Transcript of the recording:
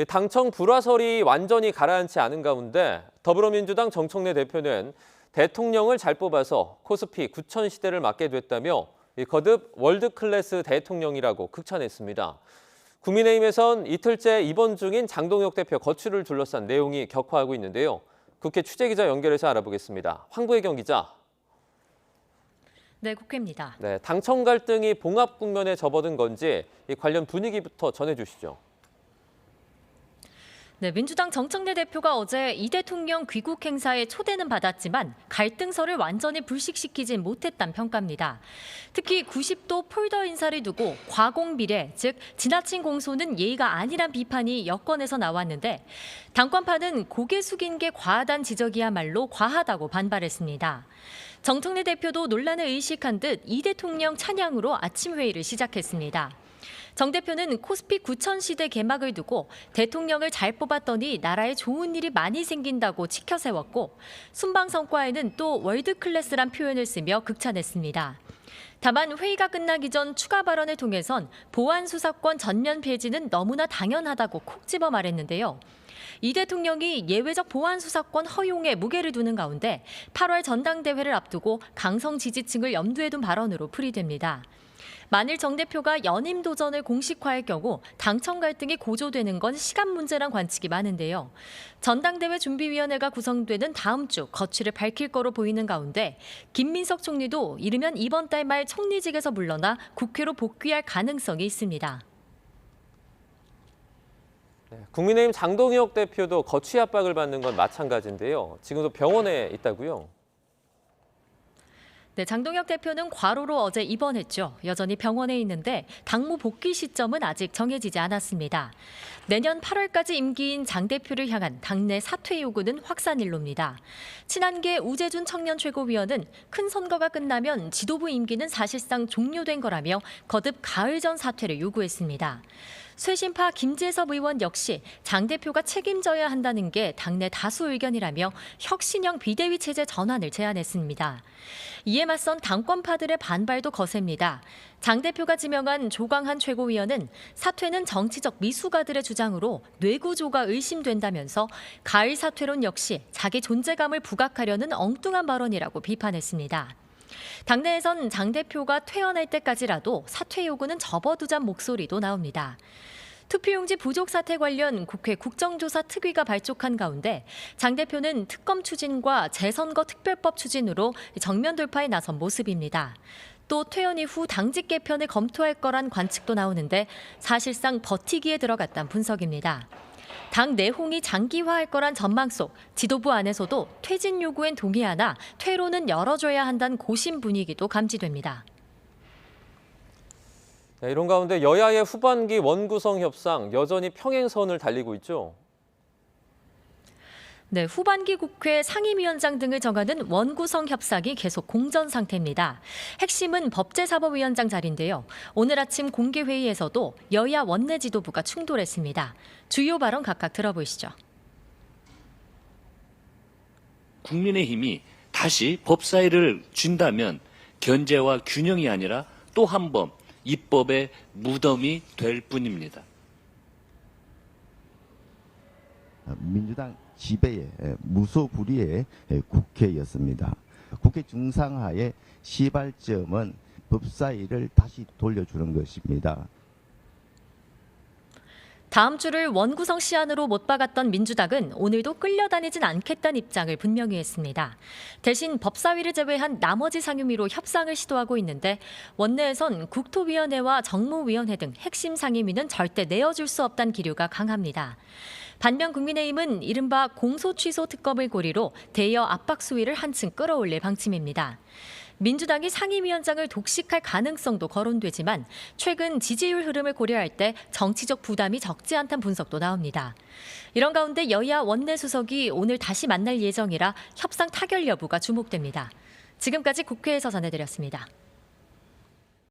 당청 불화설이 완전히 가라앉지 않은 가운데 더불어민주당 정청래 대표는 대통령을 잘 뽑아서 코스피 9천 시대를 맞게 됐다며 거듭 월드클래스 대통령이라고 극찬했습니다. 국민의힘에선 이틀째 입원 중인 장동혁 대표 거취를 둘러싼 내용이 격화하고 있는데요. 국회 취재기자 연결해서 알아보겠습니다. 황보혜경 기자. 네, 국회입니다. 네, 당청 갈등이 봉합 국면에 접어든 건지 관련 분위기부터 전해주시죠. 네, 민주당 정청래 대표가 어제 이 대통령 귀국 행사에 초대는 받았지만 갈등설을 완전히 불식시키진 못했다는 평가입니다. 특히 90도 폴더 인사를 두고 과공 비례, 즉 지나친 공소는 예의가 아니란 비판이 여권에서 나왔는데 당권파는 고개 숙인 게 과하다는 지적이야말로 과하다고 반발했습니다. 정청래 대표도 논란을 의식한 듯 이 대통령 찬양으로 아침 회의를 시작했습니다. 정 대표는 코스피 9천 시대 개막을 두고 대통령을 잘 뽑았더니 나라에 좋은 일이 많이 생긴다고 치켜 세웠고 순방 성과에는 또 월드클래스란 표현을 쓰며 극찬했습니다. 다만 회의가 끝나기 전 추가 발언을 통해선 보안 수사권 전면 폐지는 너무나 당연하다고 콕 집어 말했는데요. 이 대통령이 예외적 보안 수사권 허용에 무게를 두는 가운데 8월 전당대회를 앞두고 강성 지지층을 염두에 둔 발언으로 풀이됩니다. 만일 정 대표가 연임 도전을 공식화할 경우 당청 갈등이 고조되는 건 시간 문제란 관측이 많은데요. 전당대회 준비위원회가 구성되는 다음 주 거취를 밝힐 거로 보이는 가운데 김민석 총리도 이르면 이번 달 말 총리직에서 물러나 국회로 복귀할 가능성이 있습니다. 국민의힘 장동혁 대표도 거취 압박을 받는 건 마찬가지인데요. 지금도 병원에 있다고요? 네, 장동혁 대표는 과로로 어제 입원했죠. 여전히 병원에 있는데 당무 복귀 시점은 아직 정해지지 않았습니다. 내년 8월까지 임기인 장 대표를 향한 당내 사퇴 요구는 확산일로입니다. 친한계 우재준 청년 최고위원은 큰 선거가 끝나면 지도부 임기는 사실상 종료된 거라며 거듭 가을 전 사퇴를 요구했습니다. 쇄신파 김재섭 의원 역시 장 대표가 책임져야 한다는 게 당내 다수 의견이라며 혁신형 비대위 체제 전환을 제안했습니다. 이에 맞선 당권파들의 반발도 거셉니다. 장 대표가 지명한 조광한 최고위원은 사퇴는 정치적 미수가들의 주장으로 뇌구조가 의심된다면서 가을 사퇴론 역시 자기 존재감을 부각하려는 엉뚱한 발언이라고 비판했습니다. 당내에선 장 대표가 퇴원할 때까지라도 사퇴 요구는 접어두자는 목소리도 나옵니다. 투표용지 부족 사태 관련 국회 국정조사 특위가 발족한 가운데 장 대표는 특검 추진과 재선거 특별법 추진으로 정면 돌파에 나선 모습입니다. 또 퇴원 이후 당직 개편을 검토할 거란 관측도 나오는데 사실상 버티기에 들어갔다는 분석입니다. 당 내홍이 장기화할 거란 전망 속 지도부 안에서도 퇴진 요구엔 동의하나 퇴로는 열어줘야 한다는 고심 분위기도 감지됩니다. 네, 이런 가운데 여야의 후반기 원구성 협상 여전히 평행선을 달리고 있죠. 네, 후반기 국회 상임위원장 등을 정하는 원구성 협상이 계속 공전 상태입니다. 핵심은 법제사법위원장 자리인데요. 오늘 아침 공개회의에서도 여야 원내 지도부가 충돌했습니다. 주요 발언 각각 들어보시죠. 국민의힘이 다시 법사위를 준다면 견제와 균형이 아니라 또 한 번 입법의 무덤이 될 뿐입니다. 민주당 지배의 무소불위의 국회였습니다. 국회 중상하의 시발점은 법사위를 다시 돌려주는 것입니다. 다음 주를 원구성 시한으로 못 박았던 민주당은 오늘도 끌려다니진 않겠다는 입장을 분명히 했습니다. 대신 법사위를 제외한 나머지 상임위로 협상을 시도하고 있는데 원내에선 국토위원회와 정무위원회 등 핵심 상임위는 절대 내어줄 수 없다는 기류가 강합니다. 반면 국민의힘은 이른바 공소취소 특검을 고리로 대여 압박 수위를 한층 끌어올릴 방침입니다. 민주당이 상임위원장을 독식할 가능성도 거론되지만 최근 지지율 흐름을 고려할 때 정치적 부담이 적지 않다는 분석도 나옵니다. 이런 가운데 여야 원내수석이 오늘 다시 만날 예정이라 협상 타결 여부가 주목됩니다. 지금까지 국회에서 전해드렸습니다.